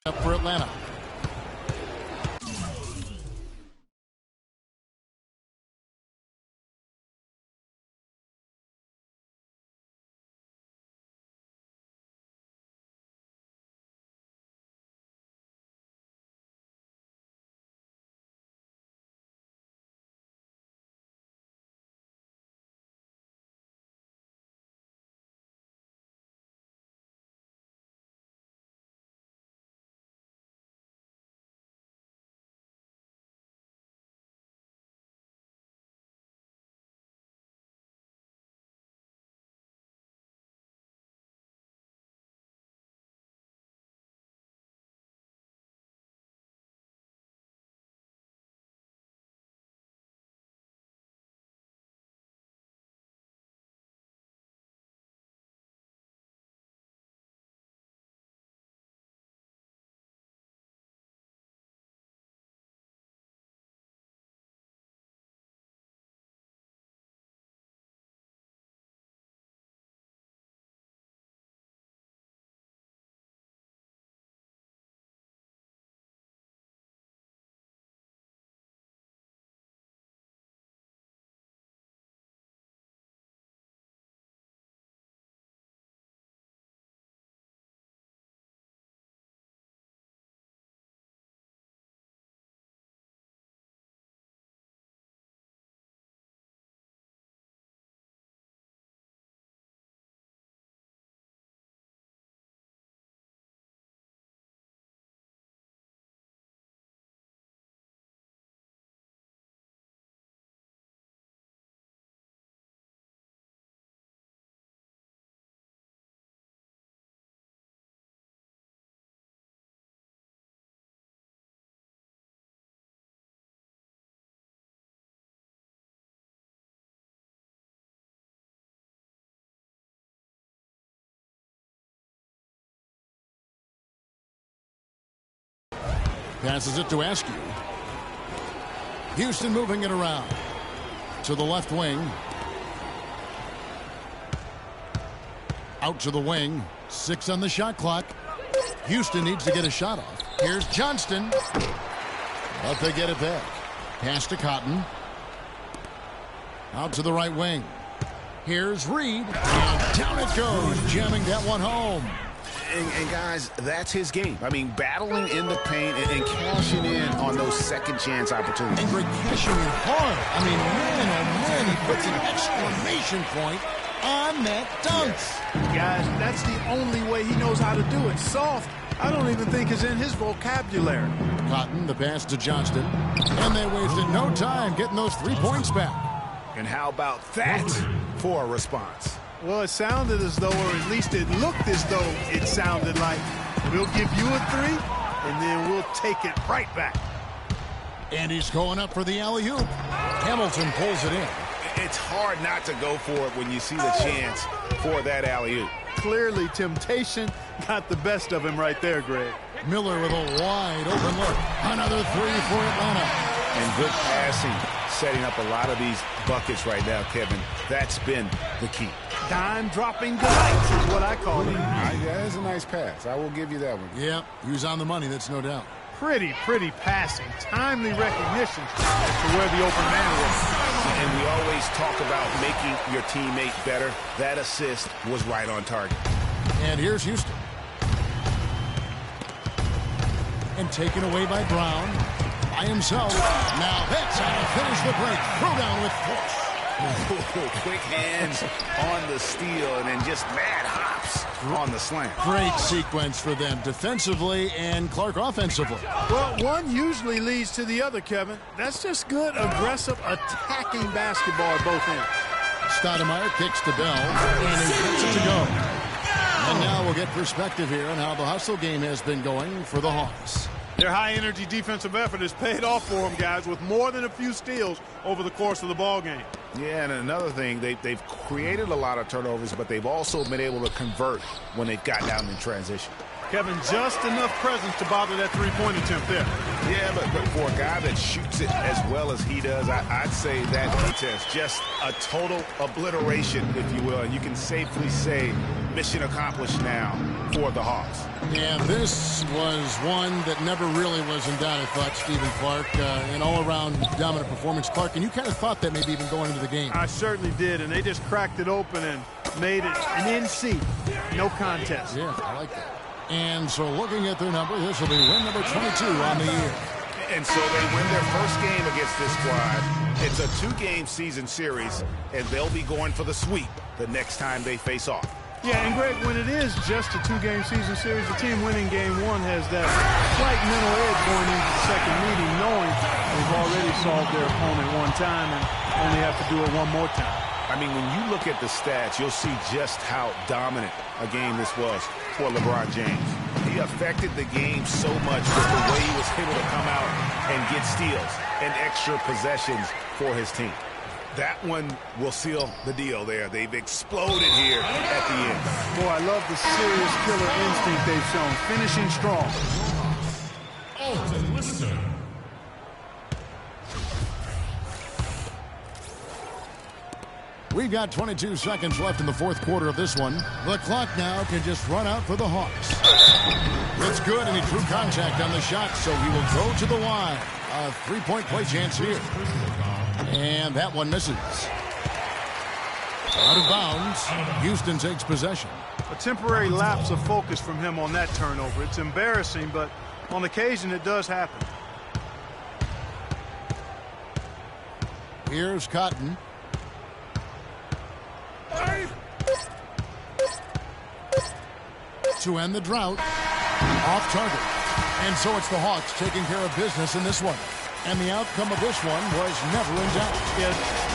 Up for Atlanta. Passes it to Askew. Houston moving it around to the left wing. Out to the wing. 6 on the shot clock. Houston needs to get a shot off. Here's Johnston. But they get it back. Pass to Cotton. Out to the right wing. Here's Reed. And down it goes, jamming that one home. And guys, that's his game. I mean, battling in the paint and cashing in on those second chance opportunities. And Greg cashing in hard. I mean, man, oh man, he puts an exclamation point on that dunk. Yes. Guys, that's the only way he knows how to do it. Soft, I don't even think is in his vocabulary. Cotton, the pass to Johnston. And they wasted no time getting those 3 points back. And how about that for a response? Well, it sounded as though, or at least it looked as though it sounded like, we'll give you a 3, and then we'll take it right back. And he's going up for the alley-oop. Hamilton pulls it in. It's hard not to go for it when you see the chance for that alley-oop. Clearly, temptation got the best of him right there, Greg. Miller with a wide open look. Another 3 for Atlanta. And good passing, setting up a lot of these buckets right now, Kevin. That's been the key. Dime-dropping delights is what I call it. Yeah, that's a nice pass. I will give you that one. Yeah, he was on the money, that's no doubt. Pretty passing. Timely recognition as to where the open man was. And we always talk about making your teammate better. That assist was right on target. And here's Houston. And taken away by Brown. By himself. Now that's how to finish the break. Throw down with force. Quick hands on the steal and then just mad hops on the slam. Great sequence for them defensively and Clark offensively. Well, one usually leads to the other, Kevin. That's just good, aggressive, attacking basketball at both ends. Stoudemire kicks to Bell, and he gets it to go. And now we'll get perspective here on how the hustle game has been going for the Hawks. Their high-energy defensive effort has paid off for them, guys, with more than a few steals over the course of the ball game. Yeah, and another thing, they've created a lot of turnovers, but they've also been able to convert when they've got down in transition. Kevin, just enough presence to bother that three-point attempt there. Yeah, but for a guy that shoots it as well as he does, I'd say that test just a total obliteration, if you will. And you can safely say mission accomplished now for the Hawks. Yeah, this was one that never really was in doubt, I thought, Stephen Clark. An all-around dominant performance. Clark, and you kind of thought that maybe even going into the game. I certainly did, and they just cracked it open and made it an NC. No contest. Yeah, I like that. And so looking at their number, this will be win number 22 on the year. And so they win their first game against this squad. It's a 2-game season series, and they'll be going for the sweep the next time they face off. Yeah, and Greg, when it is just a 2-game season series, the team winning game 1 has that slight mental edge going into the second meeting, knowing they've already solved their opponent one time and only have to do it one more time. I mean, when you look at the stats, you'll see just how dominant a game this was for LeBron James. He affected the game so much with the way he was able to come out and get steals and extra possessions for his team. That one will seal the deal there. They've exploded here at the end. Boy, I love the serious killer instinct they've shown, finishing strong. Alton Lister. We've got 22 seconds left in the fourth quarter of this one. The clock now can just run out for the Hawks. It's good, and he drew contact on the shot, so he will go to the line. A three-point play chance here. And that one misses. Out of bounds. Houston takes possession. A temporary lapse of focus from him on that turnover. It's embarrassing, but on occasion it does happen. Here's Cotton. To end the drought. Off target. And so it's the Hawks taking care of business in this one. And the outcome of this one was never in doubt. Yes.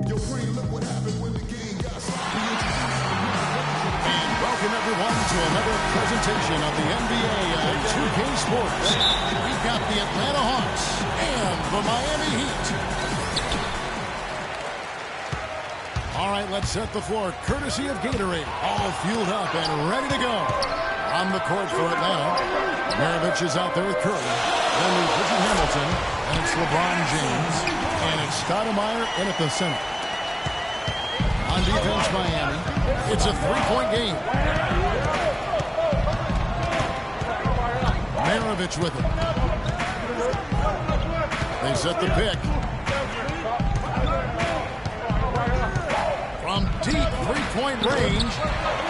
Yo, Green, look what happened when the game got sloppy. And welcome everyone to another presentation of the NBA on 2K Sports. We've got the Atlanta Hawks and the Miami Heat. All right, let's set the floor courtesy of Gatorade. All fueled up and ready to go. On the court for Atlanta, Maravich is out there with Curry. Then there's Richard Hamilton, and it's LeBron James. And it's Stoudemire in at the center. On defense, Miami. It's a three-point game. Maravich with it. They set the pick. From deep three-point range,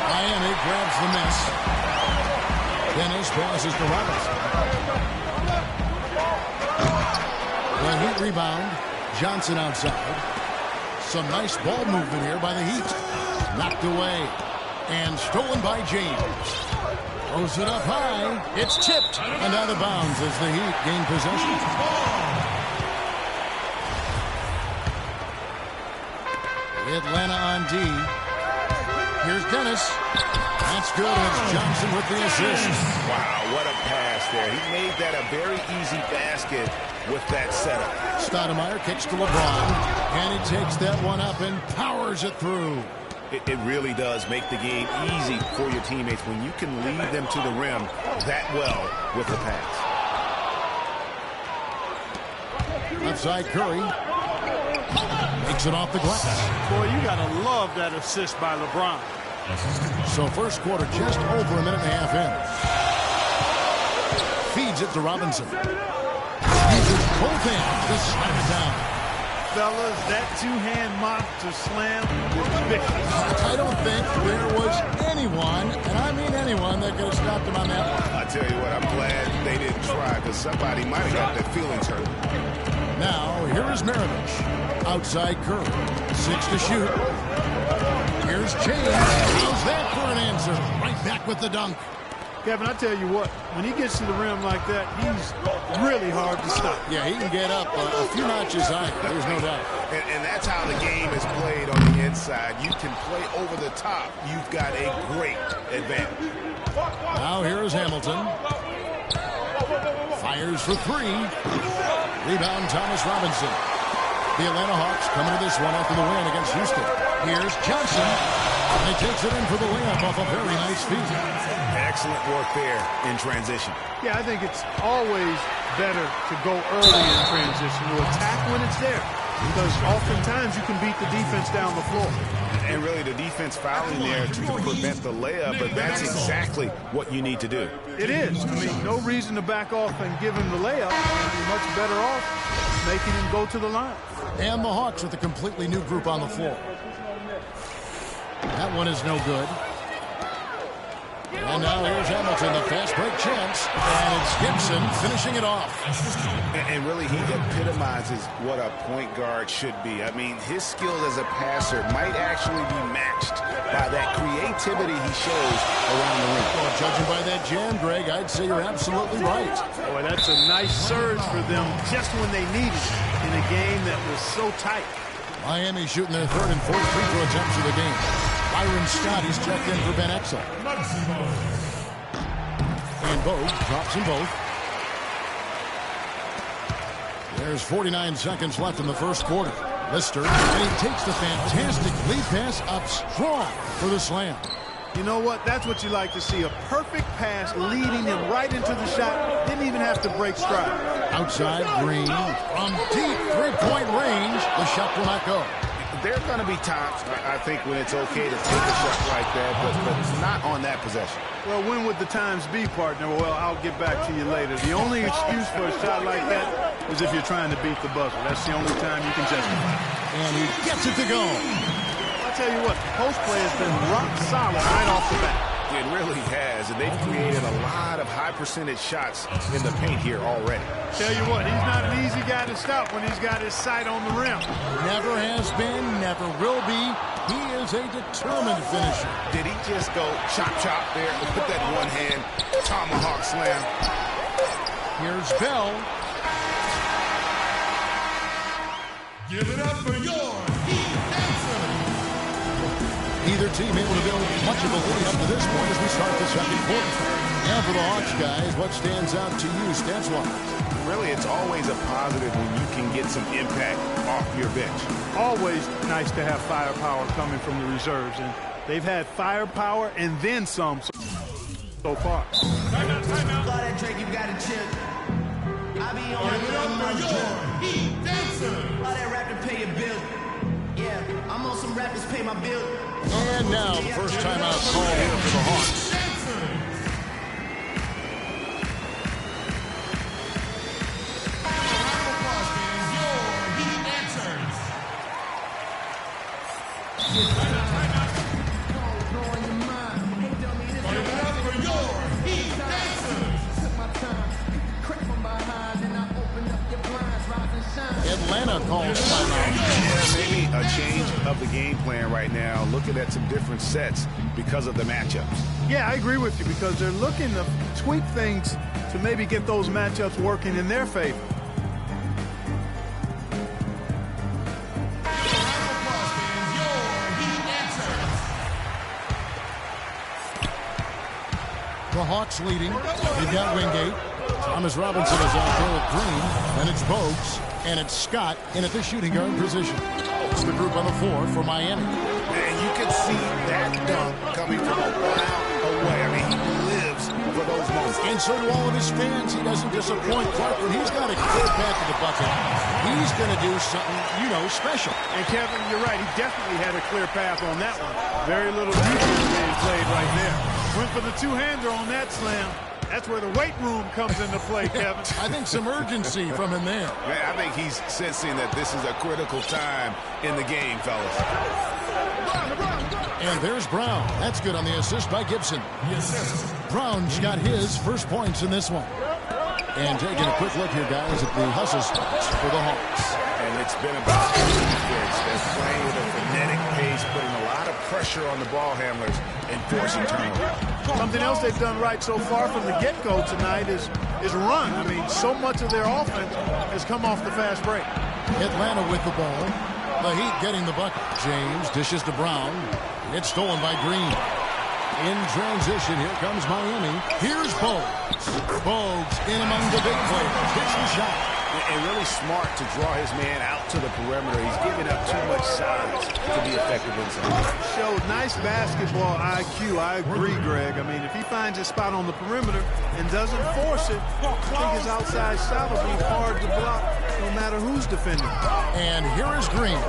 Miami grabs the miss. Dennis passes to Robinson. The Heat rebound. Johnson outside. Some nice ball movement here by the Heat. Knocked away. And stolen by James. Throws it up high. It's tipped and out of bounds as the Heat gain possession. Atlanta on D. Here's Dennis. That's good. It's Johnson with the assist. Wow, what a pass there. He made that a very easy basket with that setup. Stoudemire kicks to LeBron, and he takes that one up and powers it through. It really does make the game easy for your teammates when you can lead them to the rim that well with the pass. Left side, Curry makes it off the glass. Boy, you got to love that assist by LeBron. So first quarter just over a minute and a half in. Feeds it to Robinson. Uses both hands to slam it down. Fellas, that two-hand mop to slam was vicious. I don't think there was anyone, and I mean anyone, that could have stopped him on that one. I tell you what, I'm glad they didn't try because somebody might have got their feelings hurt. Now, here is Maravich. Outside Curry. 6 to shoot. Here's James. How's that for an answer? Right back with the dunk. Kevin, I tell you what, when he gets to the rim like that, he's really hard to stop. Yeah, he can get up a few notches higher. There's no doubt. And that's how the game is played on the inside. You can play over the top. You've got a great advantage. Now here is Hamilton. Fires for 3. Rebound, Thomas Robinson. The Atlanta Hawks coming to this one after the win against Houston. Here's Johnson. And he takes it in for the layup off a very nice feed. Excellent work there in transition. Yeah, I think it's always better to go early in transition, to attack when it's there, because oftentimes you can beat the defense down the floor. And really the defense fouling there to prevent the layup, but that's exactly what you need to do. It is. I mean, no reason to back off and give him the layup. You'd be much better off making him go to the line. And the Hawks with a completely new group on the floor. That one is no good. And now here's Hamilton, the fast break chance. And it's Gibson finishing it off. And really, he epitomizes what a point guard should be. I mean, his skills as a passer might actually be matched by that creativity he shows around the rim. Well, judging by that jam, Greg, I'd say you're absolutely right. Boy, that's a nice surge for them just when they needed it in a game that was so tight. Miami shooting their third and fourth free throw attempts of the game. Byron Scott, he's checked in for Ben Exel. And Bogue drops them both. There's 49 seconds left in the first quarter. Lister, and he takes the fantastic lead pass up strong for the slam. You know what? That's what you like to see. A perfect pass leading him right into the shot. Didn't even have to break stride. Outside, Green. From deep three-point range, the shot will not go. There are going to be times, I think, when it's okay to take a shot like that, but not on that possession. Well, when would the times be, partner? Well, I'll get back to you later. The only excuse for a shot like that is if you're trying to beat the buzzer. That's the only time you can justify it. And he gets it to go. I'll tell you what, post play has been rock solid right off the bat. It really has, and they've created a lot of high-percentage shots in the paint here already. Tell you what, he's not an easy guy to stop when he's got his sight on the rim. Never has been, never will be. He is a determined finisher. Did he just go chop there and put that one hand tomahawk slam? Here's Bell. Give it up for your Heat Dancers. Either team able to build much of a lead up to this point as we start the second quarter. And for the Hawks, guys, what stands out to you stats-wise? Really, it's always a positive when you can get some impact off your bench. Always nice to have firepower coming from the reserves, and they've had firepower and then some so far. Timeout. That Drake, you got a chip. I be on my drip. Heat Dancers. All that rap to pay your bill. Yeah, I'm on some rappers pay my bill. And now the first timeout call here for the Hawks. Atlanta calls timeout. Yeah, maybe a change of the game plan right now, looking at some different sets because of the matchups. Yeah, I agree with you because they're looking to tweak things to maybe get those matchups working in their favor. Hawks leading. They've got Wingate. Thomas Robinson is out there with Green. And it's Bogues. And it's Scott in at the shooting guard position. It's the group on the floor for Miami. And you can see that dunk coming from a mile away. I mean, he lives for those moments. And so do all of his fans. He doesn't disappoint Clark when he's got a clear path to the bucket. He's going to do something, special. And Kevin, you're right. He definitely had a clear path on that one. Very little defense being played right there. Went for the two-hander on that slam. That's where the weight room comes into play, Kevin. I think some urgency from him there. Man, I think he's sensing that this is a critical time in the game, fellas. And there's Brown. That's good on the assist by Gibson. Brown's got his first points in this one. And taking a quick look here, guys, at the hustle spots for the Hawks. And it's been about defense. They're playing with a frenetic pace, putting a lot of pressure on the ball handlers and forcing turnovers. Something else they've done right so far from the get-go tonight is run. I mean, so much of their offense has come off the fast break. Atlanta with the ball. The Heat getting the bucket. James dishes to Brown. It's stolen by Green. In transition, here comes Miami. Here's Bogues. Bogues in among the big players. Hits the shot. And really smart to draw his man out to the perimeter. He's giving up too much size to be effective inside. Showed nice basketball IQ. I agree, Greg. I mean, if he finds a spot on the perimeter and doesn't force it, I think his outside shot will be hard to block no matter who's defending. And here is Green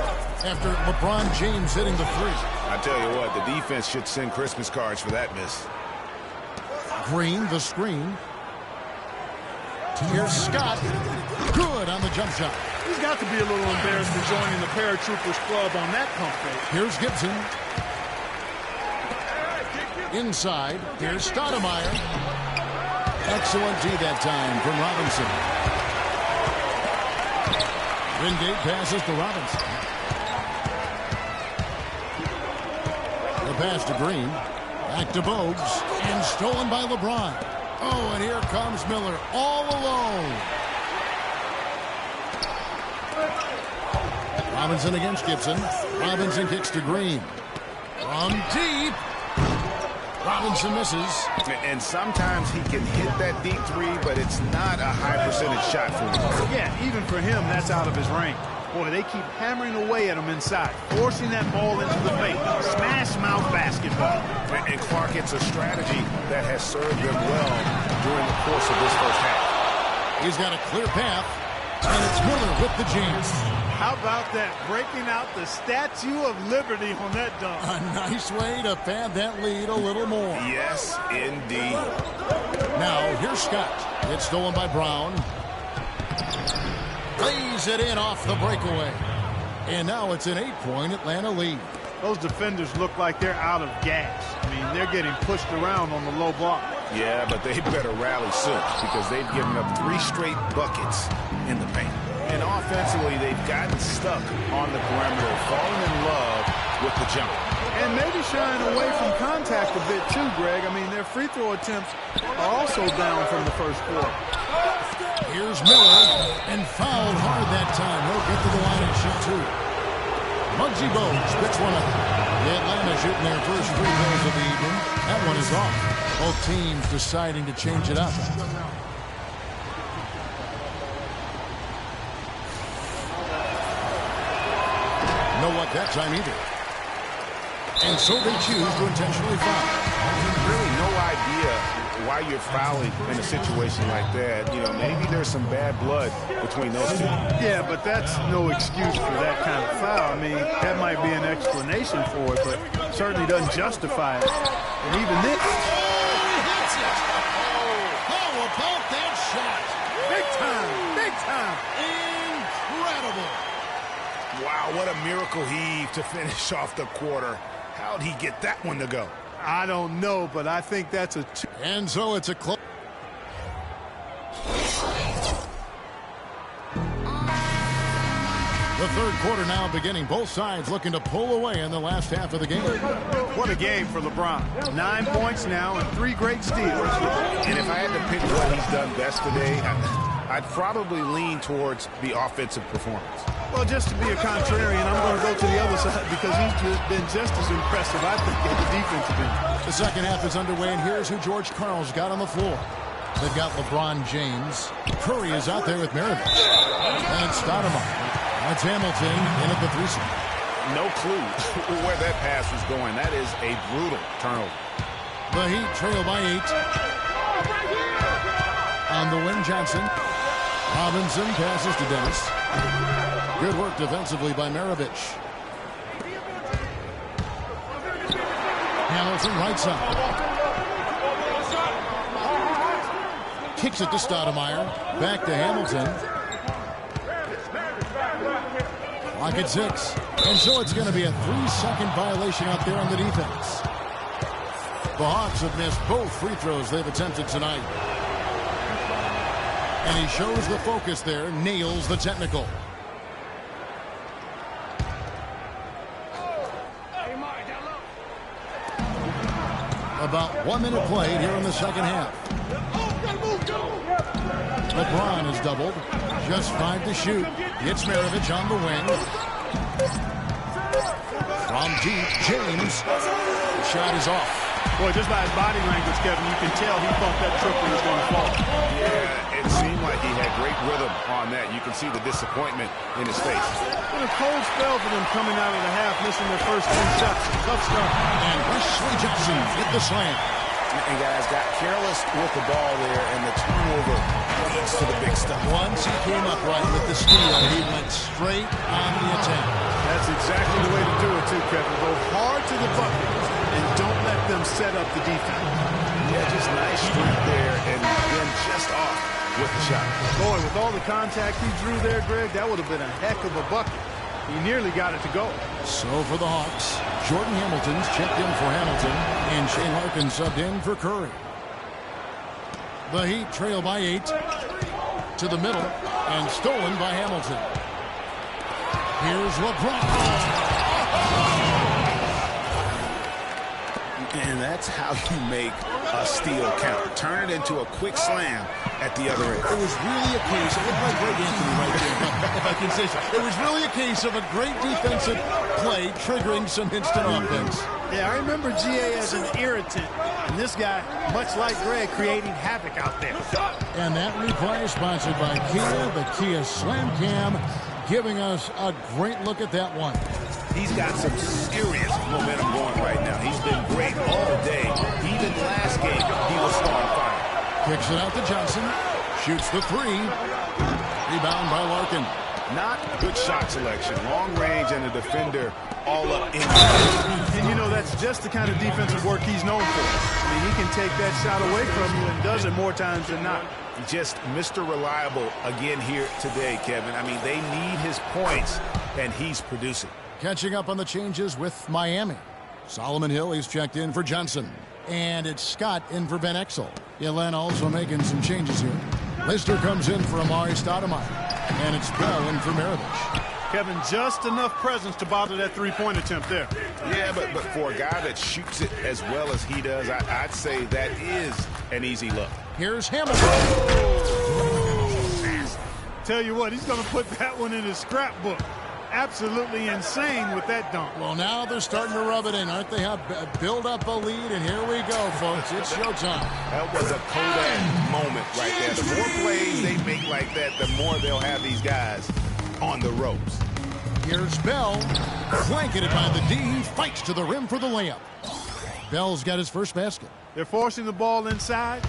after LeBron James hitting the three. I tell you what, the defense should send Christmas cards for that miss. Green, the screen. Here's Scott. Good on the jump shot. He's got to be a little embarrassed for joining the Paratroopers Club on that pump fake. Here's Gibson. Inside. Here's Stoudemire. Excellent D that time from Robinson. Wingate passes to Robinson. The pass to Green. Back to Bogues. And stolen by LeBron. Oh, and here comes Miller all alone. Robinson against Gibson. Robinson kicks to Green. From deep. Robinson misses. And sometimes he can hit that deep three, but it's not a high percentage shot for him. Yeah, even for him, that's out of his range. Boy, they keep hammering away at him inside, forcing that ball into the paint. Smash mouth basketball. And Clark, it's a strategy that has served them well during the course of this first half. He's got a clear path, and it's Miller with the jam. How about that? Breaking out the Statue of Liberty on that dunk. A nice way to pad that lead a little more. Yes, indeed. Now, here's Scott. It's stolen by Brown. Lays it in off the breakaway. And now it's an 8-point Atlanta lead. Those defenders look like they're out of gas. I mean, they're getting pushed around on the low block. Yeah, but they better rally soon because they've given up 3 straight buckets in the paint. And offensively, they've gotten stuck on the perimeter, falling in love with the jump. And maybe shying away from contact a bit too, Greg. I mean, their free throw attempts are also down from the first quarter. Here's Miller, and fouled hard that time. He'll get to the line and shoot 2. Muggsy Bogues picks one up. The Atlanta shooting their first free throws of the evening. That one is off. Both teams deciding to change it up. No luck that time either. And so they choose to intentionally foul. Really no idea why you're fouling in a situation like that. You know, maybe there's some bad blood between those two. Yeah, but that's no excuse for that kind of foul. I mean, that might be an explanation for it, but certainly doesn't justify it. And even this. Oh, he hits it. Oh, how about that shot? Big time, big time. Incredible. Wow, what a miracle heave to finish off the quarter. How'd he get that one to go? I don't know, but I think that's a two. And so it's a close. The third quarter now beginning. Both sides looking to pull away in the last half of the game. What a game for LeBron. 9 points now and 3 great steals. And if I had to pick what he's done best today, I'd probably lean towards the offensive performance. Well, just to be a contrarian, I'm going to go to the other side because he's been just as impressive, I think, at the defensive end. The second half is underway, and here's who George Karl's got on the floor. They've got LeBron James. Curry is out there with Maravich. And Stoudemire. That's Hamilton in at the 3-spot. No clue where that pass was going. That is a brutal turnover. The Heat trail by 8. On the wing, Johnson. Robinson passes to Dennis. Good work defensively by Maravich. Hamilton right side. Kicks it to Stoudemire. Back to Hamilton. Clock at 6. And so it's going to be a 3-second violation out there on the defense. The Hawks have missed both free throws they've attempted tonight. And he shows the focus there, nails the technical. About 1 minute played here in the second half. LeBron is doubled. Just 5 to shoot. Gets Maravich on the wing. From deep, James. The shot is off. Boy, just by his body language, Kevin, you can tell he thought that triple was going to fall. Yeah, it seemed like he had great rhythm on that. You can see the disappointment in his face. Been a cold spell for them coming out of the half, missing their first 2 shots. Tough start. And Wesley Johnson hit the slam. And guys got careless with the ball there, and the turnover leads to the big stuff. Once he came up right with the steal, he went straight on the attack. That's exactly the way to do it, too, Kevin. Go hard to the bucket and don't let them set up the defense. Yeah, just nice strength there, and then just off with the shot. Boy, with all the contact he drew there, Greg, that would have been a heck of a bucket. He nearly got it to go. So for the Hawks, Jordan Hamilton's checked in for Hamilton, and Shane Larkin subbed in for Curry. The Heat trail by 8 to the middle, and stolen by Hamilton. Here's LeBron. And that's how you make a steal count. Turn it into a quick slam at the other end. It was really a case, it looked like Greg Anthony right there, if I can say so. It was really a case of a great defensive play triggering some instant offense. Yeah, I remember GA as an irritant, and this guy, much like Greg, creating havoc out there. And that replay is sponsored by Kia, the Kia Slam Cam, giving us a great look at that one. He's got some serious momentum going right now. He's been great all day. Even last game, he was on fire. Kicks it out to Johnson. Shoots the 3. Rebound by Larkin. Not good shot selection. Long range and a defender all up in. And you know, that's just the kind of defensive work he's known for. I mean, he can take that shot away from you and does it more times than not. Just Mr. Reliable again here today, Kevin. I mean, they need his points, and he's producing. Catching up on the changes with Miami. Solomon Hill, he's checked in for Johnson. And it's Scott in for Van Exel. Atlanta also making some changes here. Lister comes in for Amari Stoudemire. And it's Bell in for Maravich. Kevin, just enough presence to bother that three-point attempt there. Yeah, but for a guy that shoots it as well as he does, I'd say that is an easy look. Here's Hamilton. Tell you what, he's going to put that one in his scrapbook. Absolutely insane with that dunk. Well, now they're starting to rub it in, aren't they? Build up a lead, and here we go, folks. It's showtime. That was a Kodak moment right there. The more plays they make like that, the more they'll have these guys on the ropes. Here's Bell. Blanketed by the D. He fights to the rim for the layup. Bell's got his first basket. They're forcing the ball inside,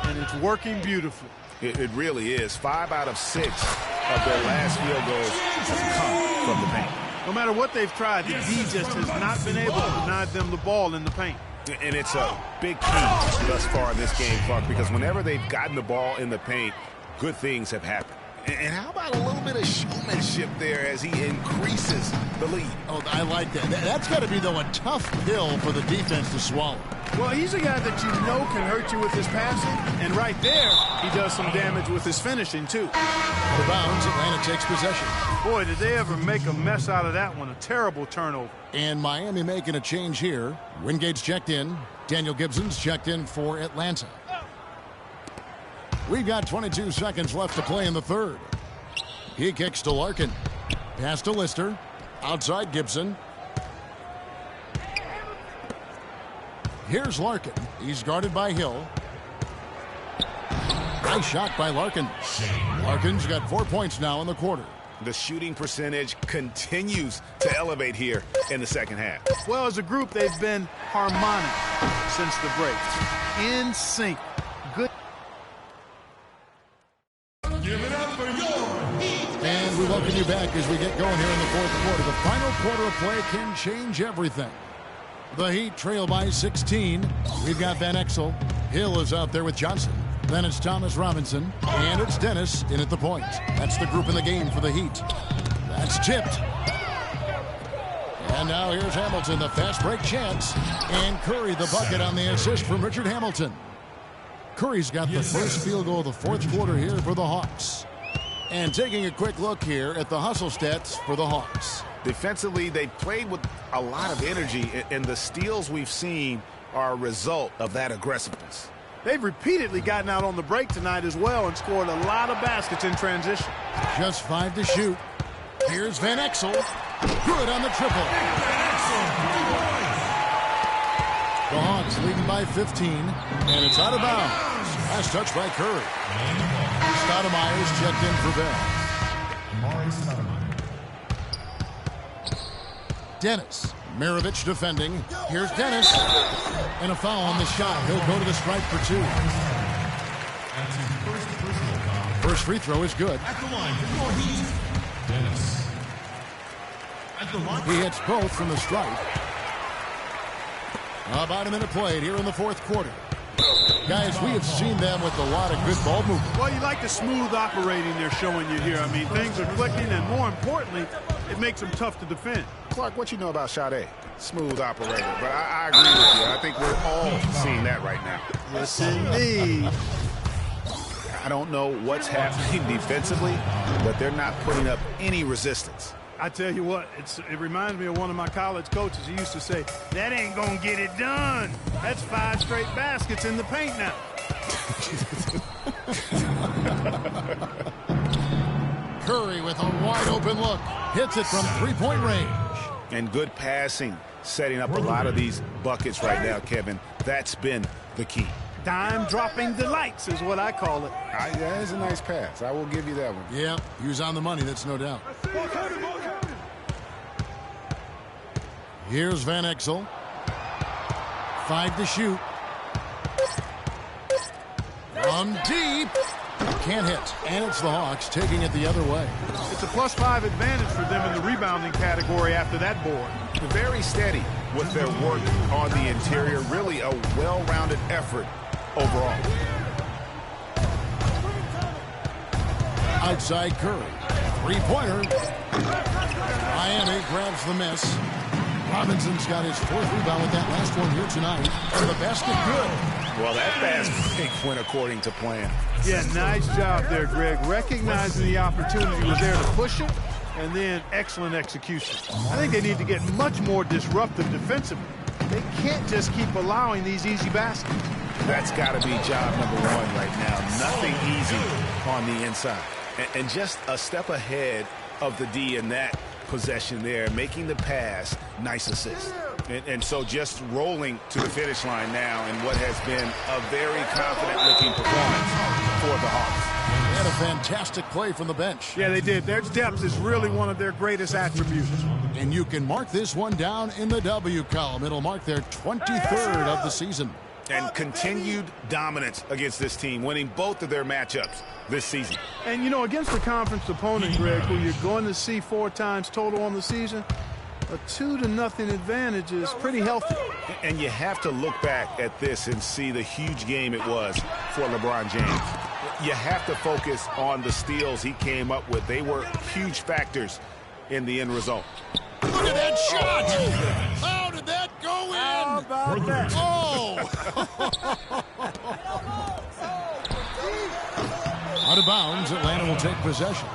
and it's working beautifully. It really is. 5 out of 6 of their last field goals have come from the paint. No matter what they've tried, the D just has not been able to deny them the ball in the paint. And it's a big key thus far in this game, Clark, because whenever they've gotten the ball in the paint, good things have happened. And how about a little bit of showmanship there as he increases the lead? Oh, I like that. That's got to be, though, a tough pill for the defense to swallow. Well, he's a guy that you know can hurt you with his passing, and right there, he does some damage with his finishing, too. Out of bounds, Atlanta takes possession. Boy, did they ever make a mess out of that one. A terrible turnover. And Miami making a change here. Wingate's checked in. Daniel Gibson's checked in for Atlanta. We've got 22 seconds left to play in the third. He kicks to Larkin. Pass to Lister. Outside Gibson. Here's Larkin. He's guarded by Hill. Nice shot by Larkin. Larkin's got 4 points now in the quarter. The shooting percentage continues to elevate here in the second half. Well, as a group, they've been harmonic since the break. In sync. Good. Give it up for your Heat. And we welcome you back as we get going here in the fourth quarter. The final quarter of play can change everything. The Heat trail by 16. We've got Van Exel. Hill is out there with Johnson. Then it's Thomas Robinson. And it's Dennis in at the point. That's the group in the game for the Heat. That's tipped. And now here's Hamilton, the fast break chance. And Curry, the bucket on the assist from Richard Hamilton. Curry's got the first field goal of the fourth quarter here for the Hawks. And taking a quick look here at the hustle stats for the Hawks. Defensively, they played with a lot of energy, and the steals we've seen are a result of that aggressiveness. They've repeatedly gotten out on the break tonight as well and scored a lot of baskets in transition. Just 5 to shoot. Here's Van Exel. Good on the triple. The Hawks leading by 15, and it's out of bounds. Last touch by Curry. Stoudemire's checked in for Bell. Dennis. Maravich defending. Here's Dennis. And a foul on the shot. He'll go to the stripe for 2. First free throw is good. At the line for your Heat, Dennis. At the line. He hits both from the stripe. About a minute played here in the fourth quarter. Guys, we have seen them with a lot of good ball movement. Well, you like the smooth operating they're showing you here. I mean, things are clicking, and more importantly, it makes them tough to defend. Clark, what you know about Sade? Smooth operator, but I agree with you. I think we're all seeing that right now. Yes, indeed. I don't know what's happening defensively, but they're not putting up any resistance. I tell you what, it reminds me of one of my college coaches. He used to say, that ain't going to get it done. That's 5 straight baskets in the paint now. Curry with a wide open look. Hits it from 3-point range. And good passing, setting up a lot of these buckets right now, Kevin. That's been the key. Dime-dropping delights is what I call it. That is a nice pass. I will give you that one. Yeah, he was on the money, that's no doubt. Here's Van Exel. 5 to shoot. From deep. Can't hit. And it's the Hawks taking it the other way. It's a +5 advantage for them in the rebounding category after that board. Very steady with their work on the interior. Really a well-rounded effort overall. Outside Curry. 3-pointer. Miami grabs the miss. Robinson's got his 4th rebound with that last one here tonight. And the basket good. Well, that fast break went according to plan. Yeah, nice job there, Greg. Recognizing the opportunity was there to push it, and then excellent execution. I think they need to get much more disruptive defensively. They can't just keep allowing these easy baskets. That's got to be job number 1 right now. Nothing easy on the inside. And just a step ahead of the D in that possession there, making the pass. Nice assist. And so just rolling to the finish line now in what has been a very confident-looking performance for the Hawks. They had a fantastic play from the bench. Yeah, they did. Their depth is really one of their greatest attributes. And you can mark this one down in the W column. It'll mark their 23rd of the season. And continued dominance against this team, winning both of their matchups this season. And, you know, against a conference opponent, Greg, who you're going to see 4 times total on the season, a 2-0 advantage is pretty healthy. And you have to look back at this and see the huge game it was for LeBron James. You have to focus on the steals he came up with. They were huge factors in the end result. Look at that shot! How did that go in? How about that? Oh! Out of bounds, Atlanta will take possession.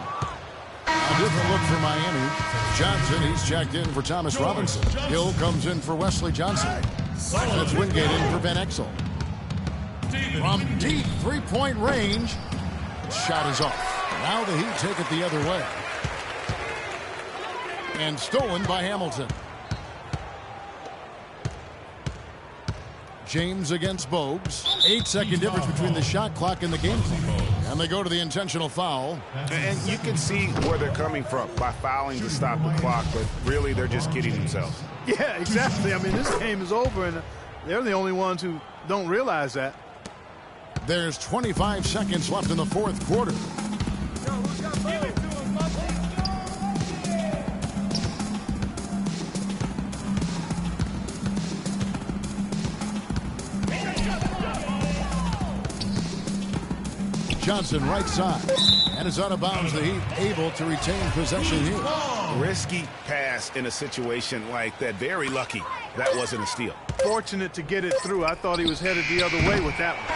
A different look for Miami. Johnson, he's checked in for Thomas Robinson. Hill comes in for Wesley Johnson. That's Wingate in for Van Exel. From deep 3-point range, Shot is off. Now the Heat take it the other way. And stolen by Hamilton. James against Bogues. 8-second difference between the shot clock and the game clock. And they go to the intentional foul. And you can see where they're coming from by fouling to stop the clock, but really they're just kidding themselves. Yeah, exactly. I mean, this game is over, and they're the only ones who don't realize that. There's 25 seconds left in the fourth quarter. Johnson right side, and is out of bounds. The Heat able to retain possession here. Risky pass in a situation like that. Very lucky that wasn't a steal. Fortunate to get it through. I thought he was headed the other way with that one.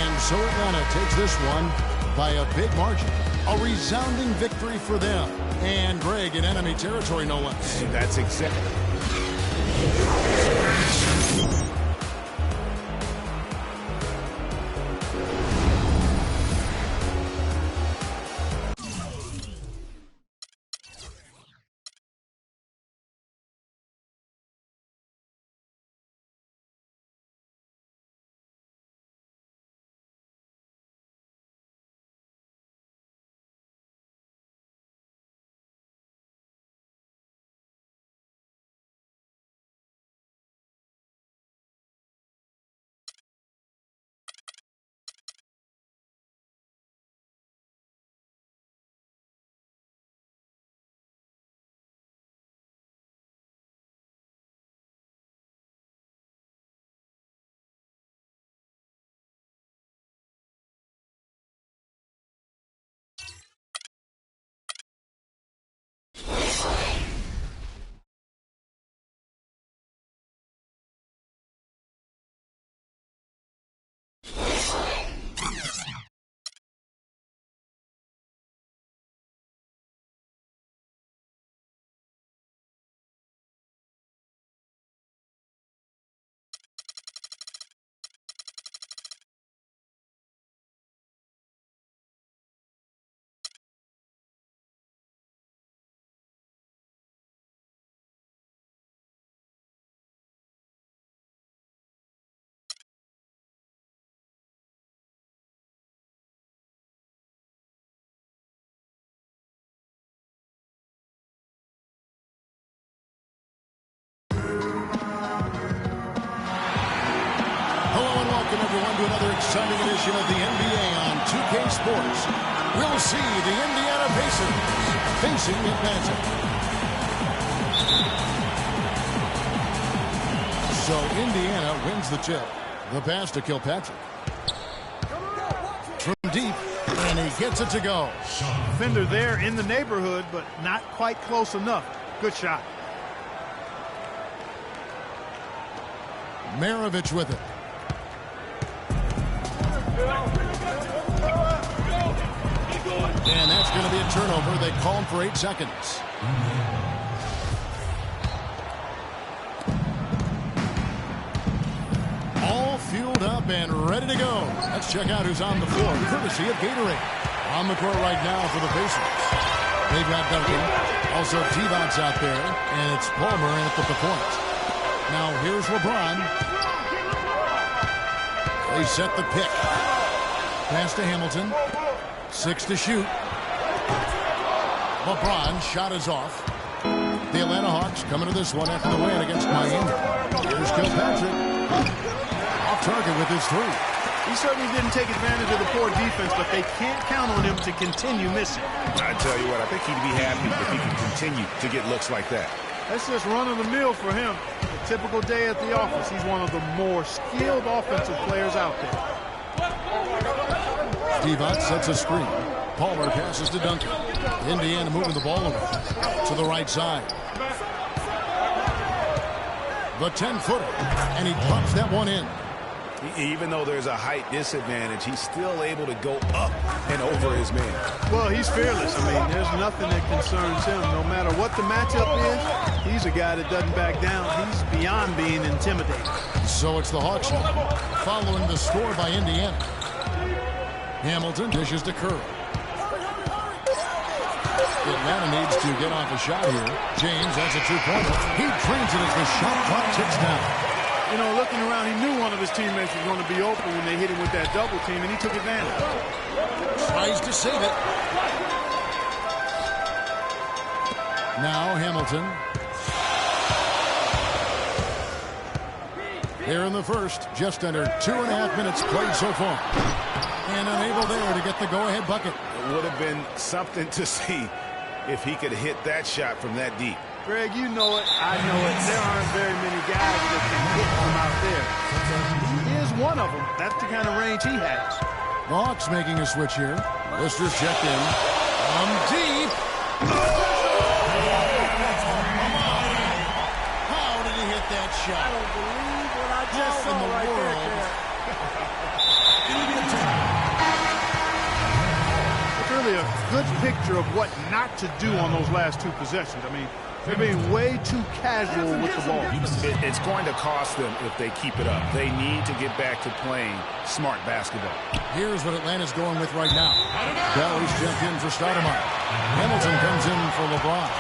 And so Atlanta takes this one by a big margin. A resounding victory for them. And Greg in enemy territory, no less. And that's exactly. Welcome, everyone, to another exciting edition of the NBA on 2K Sports. We'll see the Indiana Pacers facing Atlanta. So Indiana wins the tip. The pass to Kilpatrick. From deep, and he gets it to go. Defender there in the neighborhood, but not quite close enough. Good shot. Maravich with it. And that's going to be a turnover. They called for 8 seconds. All fueled up and ready to go. Let's check out who's on the floor, courtesy of Gatorade. On the court right now for the Pacers. They've got Duncan. Also, T-Bot's out there. And it's Palmer in at the point. Now, here's LeBron. They set the pick. Pass to Hamilton. 6 to shoot. LeBron, shot is off. The Atlanta Hawks coming to this one after the win against Miami. Here's Kilpatrick. Off target with his 3. He certainly didn't take advantage of the poor defense, but they can't count on him to continue missing. I tell you what, I think he'd be happy if he can continue to get looks like that. That's just run of the mill for him. A typical day at the office. He's one of the more skilled offensive players out there. T-Bot sets a screen. Palmer passes to Duncan. Indiana moving the ball over to the right side. The 10-footer, and he drops that one in. Even though there's a height disadvantage, he's still able to go up and over his man. Well, he's fearless. I mean, there's nothing that concerns him. No matter what the matchup is, he's a guy that doesn't back down. He's beyond being intimidated. So it's the Hawks now, following the score by Indiana. Hamilton dishes to Curry. Atlanta needs to get off a shot here. James has a two-pointer. He drains it as the shot clock ticks down. You know, looking around, he knew one of his teammates was going to be open when they hit him with that double team, and he took advantage. Tries to save it. Now Hamilton. Here in the first, just under 2.5 minutes played so far. And unable there to get the go-ahead bucket. It would have been something to see if he could hit that shot from that deep. Greg, you know it. I know it. There aren't very many guys that can hit from out there. He is one of them. That's the kind of range he has. The Hawks making a switch here. Lister's checked in. From deep. How did he hit that shot? I don't believe what I just saw in the right world? there. It's really a good picture of what not to do on those last two possessions. I mean, they're being way too casual with the ball. It's going to cost them if they keep it up. They need to get back to playing smart basketball. Here's what Atlanta's going with right now. Bell's checked in for Stoudemire. Hamilton comes in for LeBron.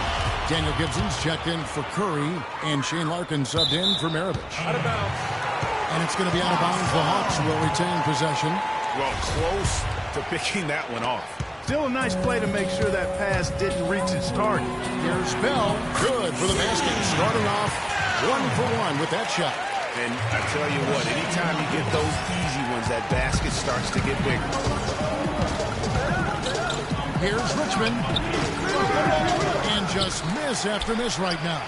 Daniel Gibson's checked in for Curry. And Shane Larkin subbed in for Maravich. Out of bounds. And it's going to be out of bounds. The Hawks will retain possession. Well, close to picking that one off. Still a nice play to make sure that pass didn't reach its target. Here's Bell. Good for the basket. Starting off 1 for 1 with that shot. And I tell you what, anytime you get those easy ones, that basket starts to get bigger. Here's Richmond. And just miss after miss right now.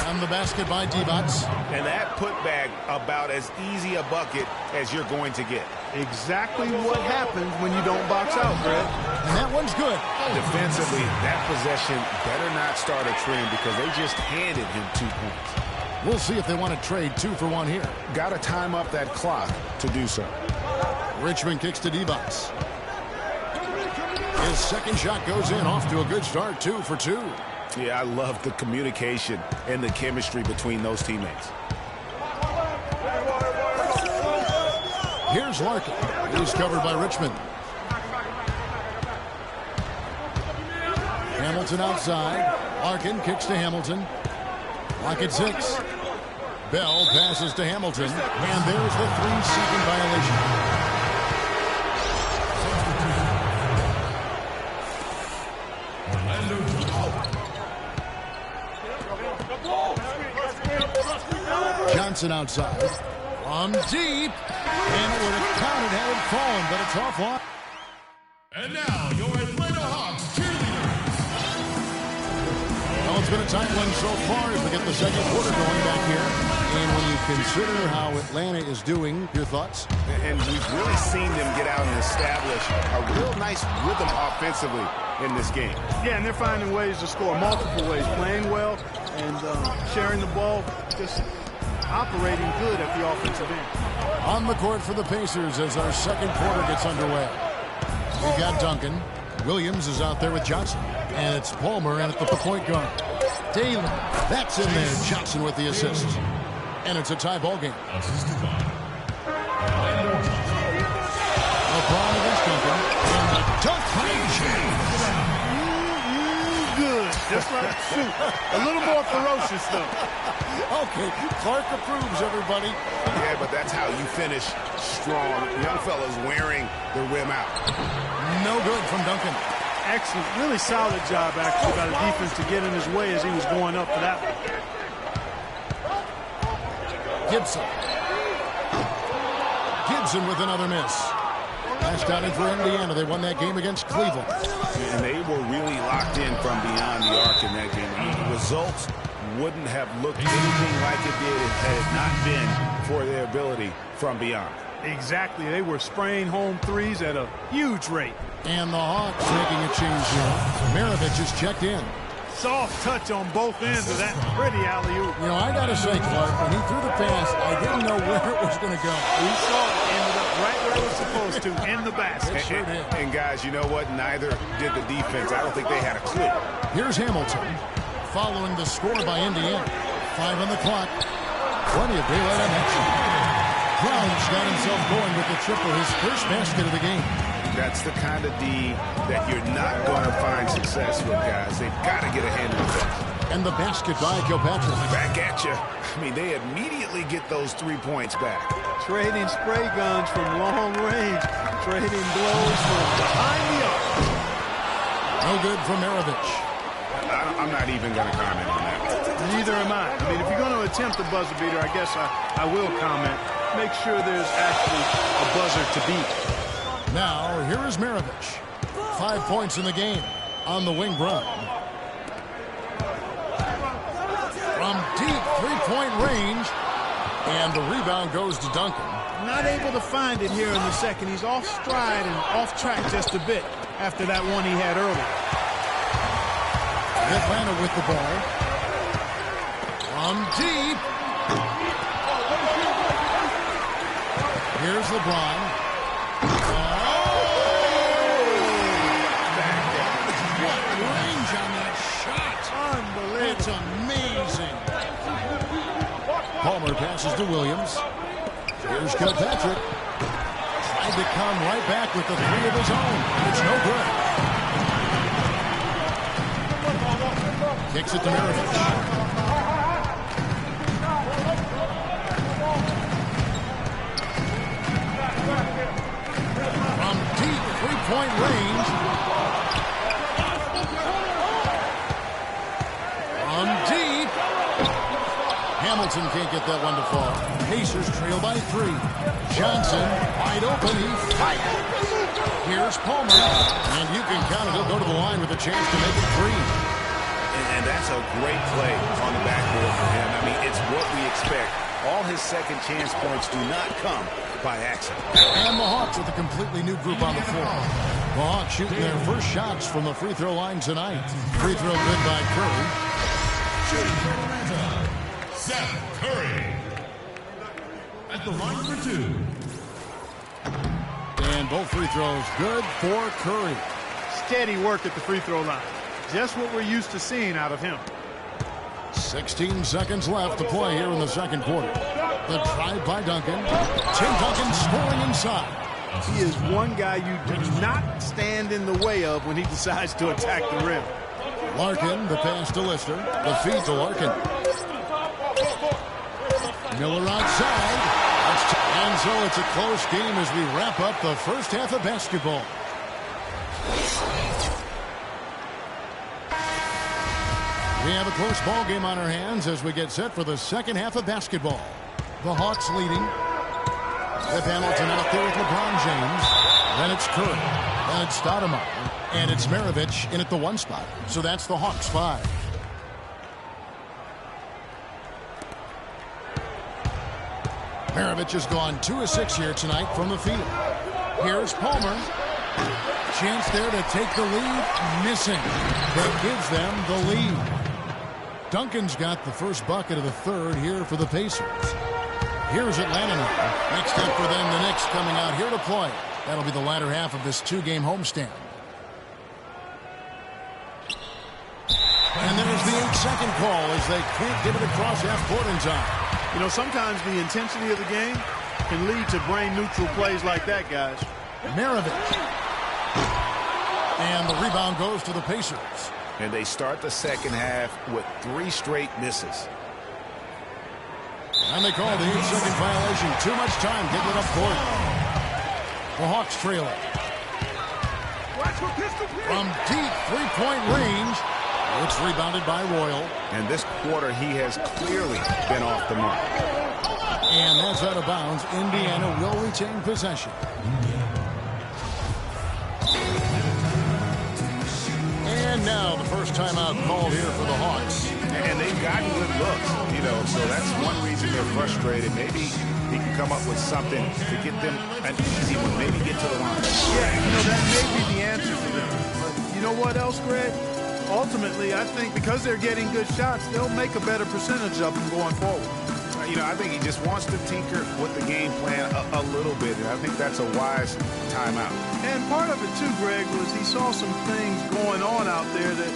On the basket by D-Bots. And that putback about as easy a bucket as you're going to get. Exactly what happens when you don't box out, Greg. And that one's good. Defensively, that possession better not start a trend because they just handed him 2 points. We'll see if they want to trade 2 for 1 here. Got to time up that clock to do so. Richmond kicks to D-Bots. His second shot goes in, off to a good start, 2 for 2. Yeah, I love the communication and the chemistry between those teammates. Here's Larkin. He's covered by Richmond. Hamilton outside. Larkin kicks to Hamilton. Lock at 6. Bell passes to Hamilton. And there's the 3-second violation. Johnson outside. From deep. And it would have counted had it fallen, but it's offline. And now, your Atlanta Hawks cheerleaders. Well, it's been a tight one so far as we get the second quarter going back here. And when you consider how Atlanta is doing, your thoughts? And we've really seen them get out and establish a real nice rhythm offensively in this game. Yeah, and they're finding ways to score multiple ways, playing well and sharing the ball, just operating good at the offensive end. On the court for the Pacers as our second quarter gets underway. We got Duncan. Williams is out there with Johnson. And it's Palmer in at the point guard. Taylor. That's in there. Johnson with the assist. And it's a tie ball game. LeBron against Duncan. And the dunk by James. Good. Just like shoot. A little more ferocious, though. Okay, Clark approves, everybody. Yeah, but that's how you finish strong. Young fella's wearing the rim out. No good from Duncan. Excellent. Really solid job, actually, by the defense to get in his way as he was going up for that one. Gibson. Gibson with another miss. Last out in for Indiana. They won that game against Cleveland. And they were really locked in from beyond the arc in that game. The results wouldn't have looked anything like it did had it not been for their ability from beyond. Exactly. They were spraying home threes at a huge rate. And the Hawks making a change here. Maravich is checked in. Soft touch on both ends of that pretty alley-oop. You know, I got to say, Clark, when he threw the pass, I didn't know where it was going to go. We saw it. Ended up right where it was supposed to, in the basket. And guys, you know what? Neither did the defense. I don't think they had a clue. Here's Hamilton following the score by Indiana. 5 on the clock. Plenty of daylight on action. Brown's got himself going with the triple, his first basket of the game. That's the kind of D that you're not going to find success with, guys. They've got to get a hand in the fence. And the basket by Kilpatrick. Back at you. I mean, they immediately get those 3 points back. Trading spray guns from long range. Trading blows from behind the arc. No good from Maravich. I'm not even going to comment on that. Neither am I. I mean, if you're going to attempt a buzzer beater, I guess I will comment. Make sure there's actually a buzzer to beat. Now, here is Maravich. 5 points in the game on the wing run. From deep three-point range, and the rebound goes to Duncan. Not able to find it here in the second. He's off stride and off track just a bit after that one he had earlier. Atlanta with the ball. From deep. Here's LeBron. What range on that shot. Unbelievable. It's amazing. Palmer passes to Williams. Here's Kilpatrick. Tried to come right back with the three of his own. It's no good. Kicks it to Maravich. From deep three-point range. From deep. Hamilton can't get that one to fall. Pacers trail by 3. Johnson wide open. He fires. Here's Palmer. And you can count it. He'll go to the line with a chance to make it 3. And that's a great play on the backboard for him. I mean, it's what we expect. All his second chance points do not come by accident. And the Hawks with a completely new group on the floor. The Hawks shooting their first shots from the free throw line tonight. Free throw good by Curry. Shooting for Atlanta, Seth Curry. At the line for 2. And both free throws good for Curry. Steady work at the free throw line. Just what we're used to seeing out of him. 16 seconds left to play here in the second quarter. The drive by Duncan. Tim Duncan scoring inside. He is one guy you do not stand in the way of when he decides to attack the rim. Larkin, the pass to Lister. The feed to Larkin. Miller outside. And so it's a close game as we wrap up the first half of basketball. We have a close ball game on our hands as we get set for the second half of basketball. The Hawks leading. With Hamilton out there with LeBron James. Then it's Curry. Then it's Stoudemire. And it's Maravich in at the 1 spot. So that's the Hawks 5. Maravich has gone 2 of 6 here tonight from the field. Here's Palmer. Chance there to take the lead. Missing. That gives them the lead. Duncan's got the first bucket of the third here for the Pacers. Here's Atlanta now. Next up for them, the Knicks coming out here to play. That'll be the latter half of this 2-game homestand. And there's the 8-second call as they can't get it across half court in time. You know, sometimes the intensity of the game can lead to brain-neutral plays like that, guys. Maravich. And the rebound goes to the Pacers. And they start the second half with 3 straight misses. And they call the 8-second violation. Too much time getting it up court. The Hawks trail it. From deep three-point range. It's rebounded by Royal. And this quarter, he has clearly been off the mark. And that's out of bounds. Indiana will retain possession. And now the first timeout called here for the Hawks. And they've gotten good looks, you know, so that's one reason they're frustrated. Maybe he can come up with something to get them an easy one, maybe get to the line. Yeah, you know, that may be the answer for them. But you know what else, Greg? Ultimately, I think because they're getting good shots, they'll make a better percentage of them going forward. You know, I think he just wants to tinker with the game plan a little bit, and I think that's a wise timeout. And part of it, too, Greg, was he saw some things going on out there that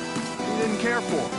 he didn't care for.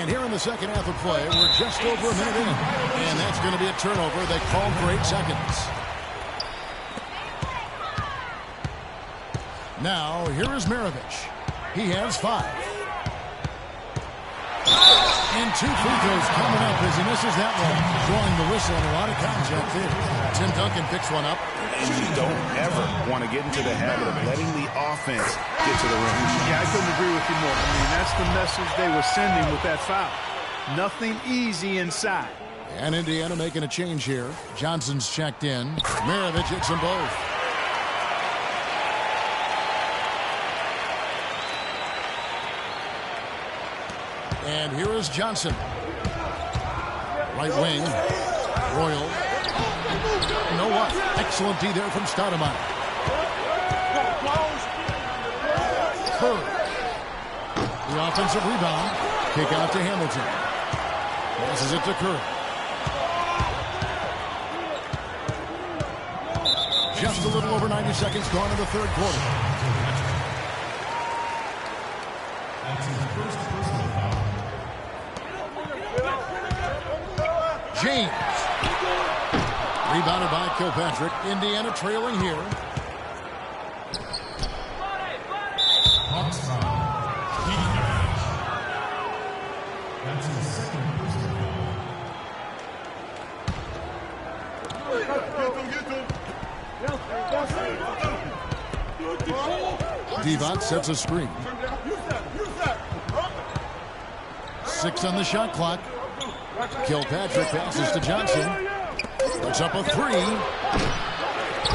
And here in the second half of play, we're just over a minute in. And that's going to be a turnover. They called for 8 seconds. Now, here is Maravich. He has 5. And 2 free throws coming up as he misses that one. Drawing the whistle and a lot of contact there. Tim Duncan picks one up. And you don't ever want to get into the habit of letting the offense get to the rim. Yeah, I couldn't agree with you more. I mean, that's the message they were sending with that foul. Nothing easy inside. And Indiana making a change here. Johnson's checked in. Maravich hits them both. And here is Johnson. Right wing. Royal. You know what? Excellent D there from Stoudemire. Curry. The offensive rebound. Kick out to Hamilton. Passes it to Curry. Just a little over 90 seconds gone in the third quarter. That's his first personal foul. James. Rebounded by Kilpatrick. Indiana trailing here. Hawks foul. That's his second personal foul. Divac sets a screen. 6 on the shot clock. Kilpatrick passes to Johnson. Puts up a 3.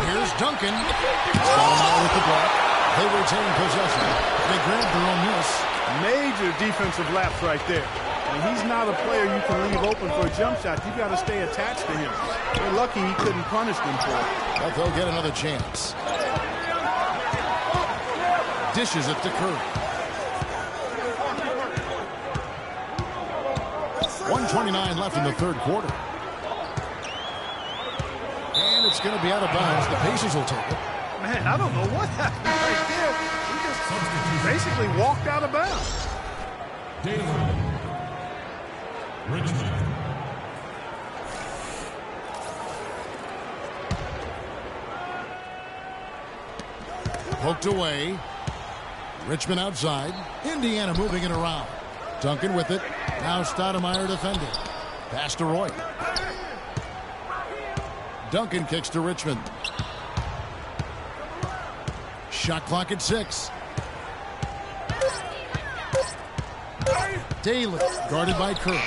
Here's Duncan. Stoudemire with the block. They retain possession. They grab their own miss. Major defensive lapse right there. And he's not a player you can leave open for a jump shot. You got to stay attached to him. They're lucky he couldn't punish them for it. But they'll get another chance. Dishes it to Curry. 1:29 left in the third quarter. And it's going to be out of bounds. The Pacers will take it. Man, I don't know what happened right there. He just basically walked out of bounds. Daly. Richmond. Poked away. Richmond outside. Indiana moving it around. Duncan with it. Now Stoudemire defending. Pass to Roy. Duncan kicks to Richmond. Shot clock at 6. Daly guarded by Curry.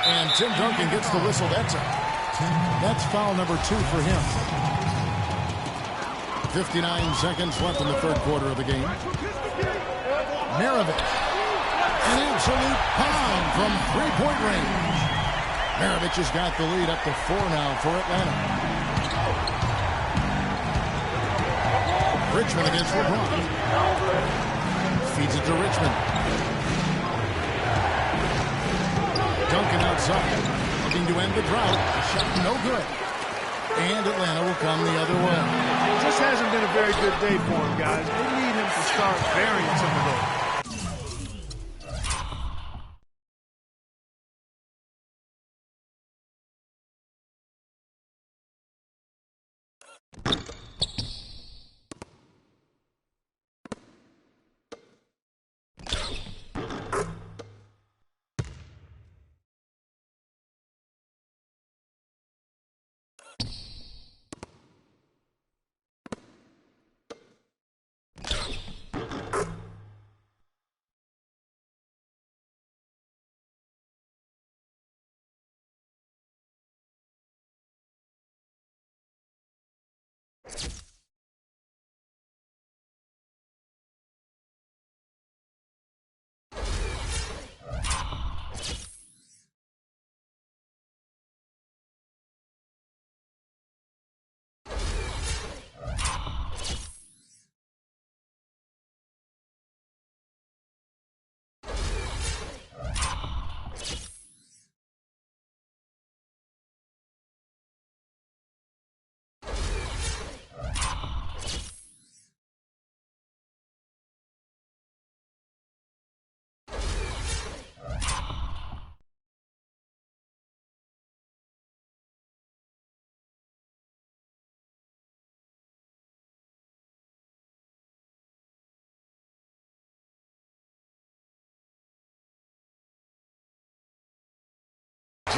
And Tim Duncan gets the whistle. That's foul number 2 for him. 59 seconds left in the third quarter of the game. Maravich. An absolute pound from three-point range. Maravich has got the lead up to 4 now for Atlanta. Richmond against LeBron. Feeds it to Richmond. Duncan outside. Looking to end the drought. The shot no good. And Atlanta will come the other way. It just hasn't been a very good day for him, guys. They need him to start burying some of those.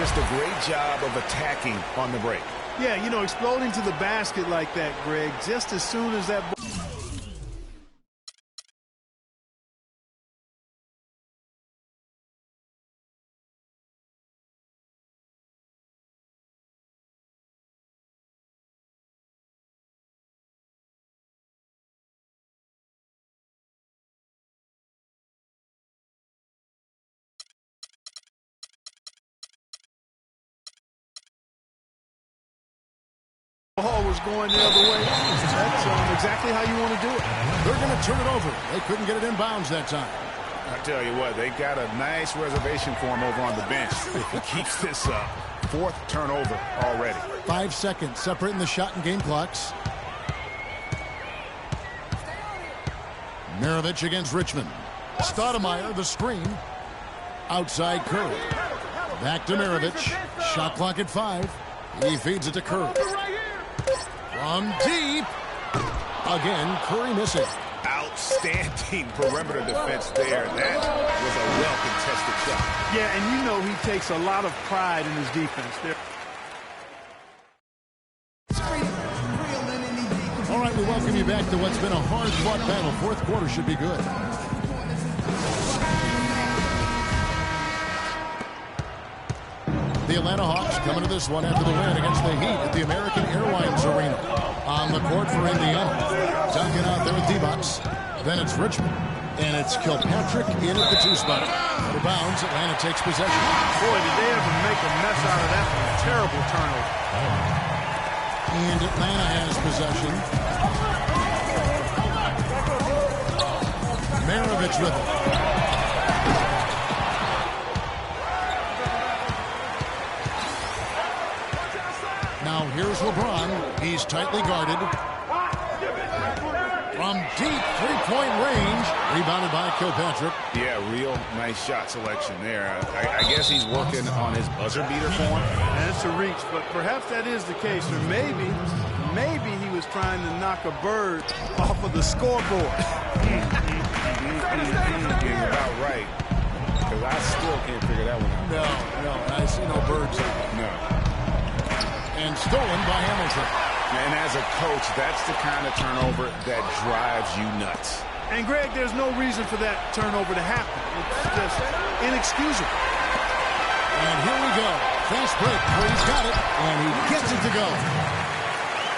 just a great job of attacking on the break. Yeah, you know, exploding to the basket like that, Greg, just as soon as that ball was going the other way. That's exactly how you want to do it. They're going to turn it over. They couldn't get it in bounds that time. I tell you what, they got a nice reservation for him over on the bench. If he keeps this up, 4th turnover already. 5 seconds separating the shot and game clocks. Maravich against Richmond. Stoudemire, the screen. Outside Curry. Back to Maravich. Shot clock at 5. He feeds it to Curry. From deep. Again, Curry missing. Outstanding perimeter defense there. That was a well-contested shot. Yeah, and you know he takes a lot of pride in his defense there. All right, we welcome you back to what's been a hard-fought battle. 4th quarter should be good. The Atlanta Hawks coming to this one after the win against the Heat at the American Airlines Arena. On the court for Indiana. Duncan out there with D-Box. Then it's Richmond. And it's Kilpatrick in at the 2 spot. Out of bounds, Atlanta takes possession. Boy, did they ever make a mess out of that one. Terrible turnover. And Atlanta has possession. Maravich with it. Now here's LeBron. He's tightly guarded. From deep three-point range. Rebounded by Kilpatrick. Yeah, real nice shot selection there. I guess he's working on his buzzer beater form. And it's a reach, but perhaps that is the case. Or maybe he was trying to knock a bird off of the scoreboard. You're about right. Because I still can't figure that one out. No, I see no birds. No. And stolen by Hamilton. And as a coach, that's the kind of turnover that drives you nuts. And, Greg, there's no reason for that turnover to happen. It's just inexcusable. And here we go. Fast break. Curry's got it. And he gets it to go.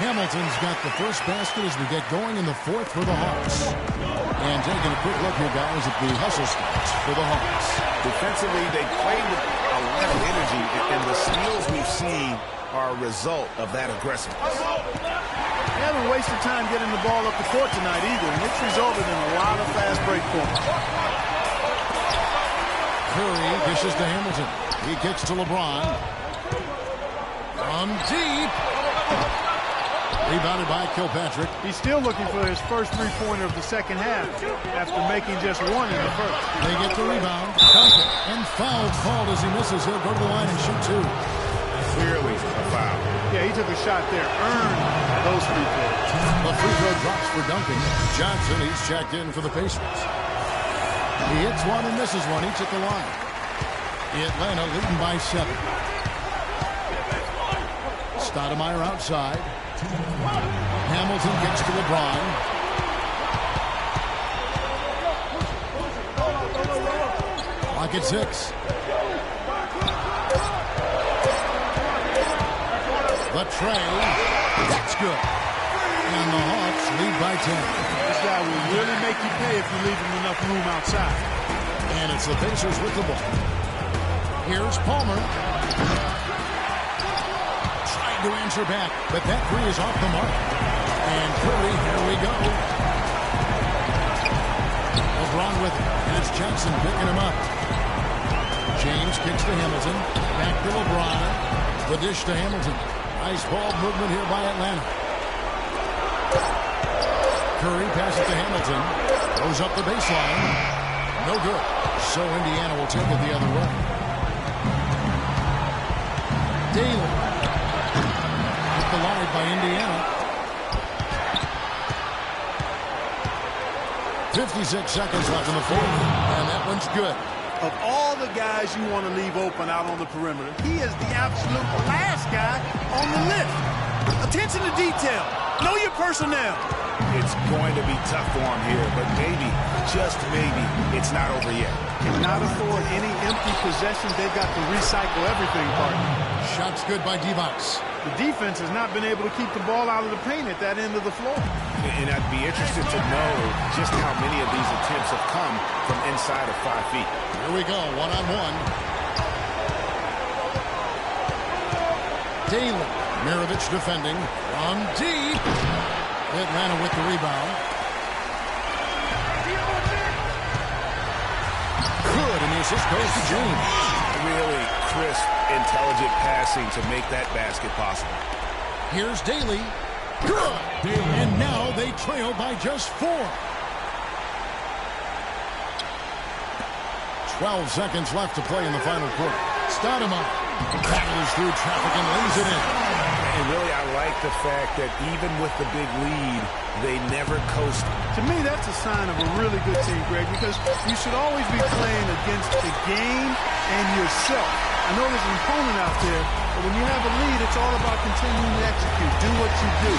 Hamilton's got the first basket as we get going in the 4th for the Hawks. And taking a quick look here, guys, at the hustle stats for the Hawks. Defensively, they play with a lot of energy, and the steals we've seen are a result of that aggressiveness. They haven't wasted time getting the ball up the court tonight either, and it's resulted in a lot of fast break points. Curry dishes to Hamilton. He kicks to LeBron. From deep. Rebounded by Kilpatrick. He's still looking for his first three-pointer of the second half after making just one in the first. They get the rebound. Duncan. And foul called as he misses. He'll go to the line and shoot 2. Clearly a foul. Yeah, he took a shot there. Earned those free throws. The free throw drops for Duncan. Johnson, he's checked in for the Pacers. He hits one and misses one each at the line. Atlanta leading by 7. Stoudemire outside. Hamilton gets to LeBron. Clock at 6. The tray. That's good. And the Hawks lead by 10. This guy will really make you pay if you leave him enough room outside. And it's the Pacers with the ball. Here's Palmer. Trying to answer back, but that three is off the mark. And Curry, here we go. LeBron with it. And it's Johnson picking him up. James kicks to Hamilton. Back to LeBron. The dish to Hamilton. Nice ball movement here by Atlanta. Curry passes to Hamilton. Goes up the baseline. No good. So Indiana will take it the other way. Daly. Kept alive by Indiana. 56 seconds left in the 4th. And that one's good. of all the guys you want to leave open out on the perimeter, he is the absolute last guy on the list. Attention to detail. Know your personnel. It's going to be tough for him here, but maybe, just maybe, it's not over yet. Cannot afford any empty possessions. They've got to recycle everything, partner. Shot's good by Device. The defense has not been able to keep the ball out of the paint at that end of the floor. And I'd be interested to know just how many of these attempts have come from inside of 5 feet. Here we go, one-on-one. Daly. Mirovic defending from deep. Atlanta with the rebound. Good, and the assist goes to James. Really crisp, intelligent passing to make that basket possible. Here's Daly. Good. And now they trail by just 4. 12 seconds left to play in the final quarter. Stoudemire battles through traffic and lays it in. And really, I like the fact that even with the big lead, they never coasted. To me, that's a sign of a really good team, Greg, because you should always be playing against the game and yourself. I know there's an opponent out there, but when you have a lead, it's all about continuing to execute. Do what you do.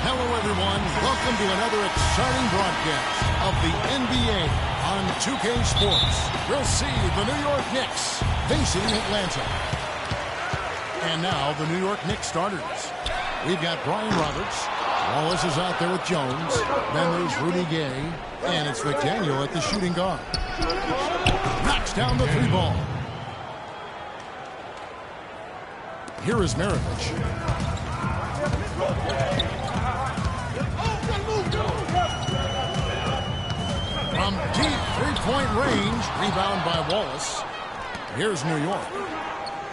Hello, everyone. Welcome to another exciting broadcast of the NBA on 2K Sports. We'll see the New York Knicks facing Atlanta. And now the New York Knicks starters. We've got Brian Roberts. Wallace is out there with Jones. Then there's Rudy Gay. And it's McDaniel at the shooting guard. Knocks down the 3 ball. Here is Mirovic. From deep 3-point range, rebound by Wallace. Here's New York.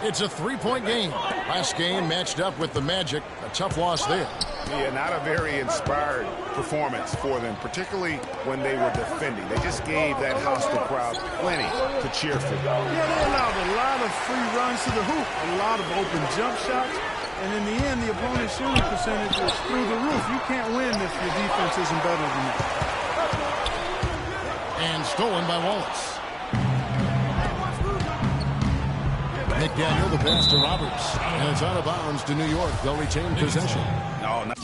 It's a 3-point game. Last game matched up with the Magic. A tough loss there. Yeah, not a very inspired performance for them, particularly when they were defending. They just gave that hostile crowd plenty to cheer for. Yeah, they allowed a lot of free runs to the hoop, a lot of open jump shots, and in the end, the opponent's shooting percentage was through the roof. You can't win if your defense isn't better than that. And stolen by Wallace. McDaniel, the pass to Roberts. And it's out of bounds to New York. They'll retain possession. No, not